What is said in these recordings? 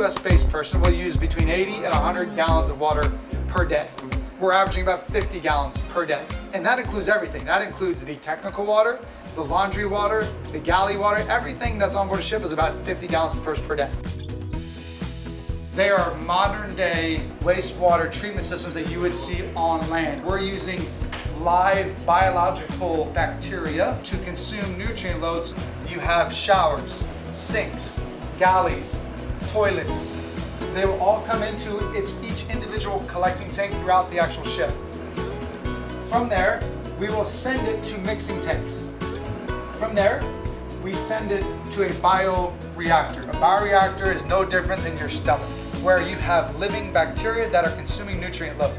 US-based person will use between 80 and 100 gallons of water per day. We're averaging about 50 gallons per day. And that includes everything. That includes the technical water, the laundry water, the galley water, everything that's on board a ship is about 50 gallons per day. They are modern day wastewater treatment systems that you would see on land. We're using live biological bacteria to consume nutrient loads. You have showers, sinks, galleys, toilets. They will all come into each individual collecting tank throughout the actual ship. From there, we will send it to mixing tanks. From there, we send it to a bioreactor. A bioreactor is no different than your stomach, where you have living bacteria that are consuming nutrient load.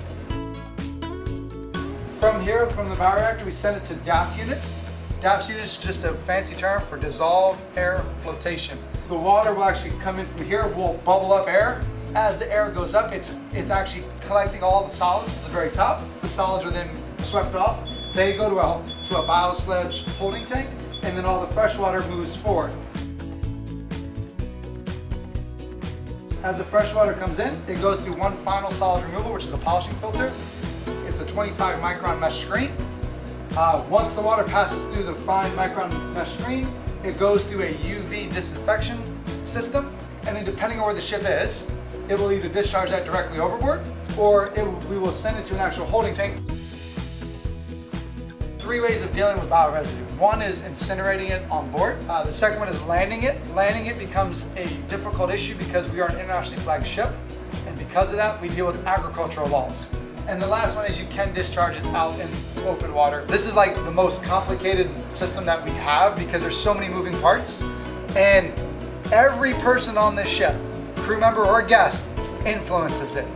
From here, from the bioreactor, we send it to DAF units. DAF units is just a fancy term for dissolved air flotation. The water will actually come in from here, will bubble up air. As the air goes up, it's actually collecting all the solids to the very top. The solids are then swept off. They go to a biosludge holding tank, and then all the fresh water moves forward. As the fresh water comes in, it goes through one final solid removal, which is a polishing filter. It's a 25 micron mesh screen. Once the water passes through the fine micron mesh screen, it goes through a UV disinfection system, and then depending on where the ship is, it will either discharge that directly overboard, or we will send it to an actual holding tank. 3 ways of dealing with bioresidue. One is incinerating it on board. The second one is landing it. Landing it becomes a difficult issue because we are an internationally flagged ship, and because of that, we deal with agricultural laws. And the last one is you can discharge it out in open water. This is like the most complicated system that we have because there's so many moving parts, and every person on this ship, crew member or guest, influences it.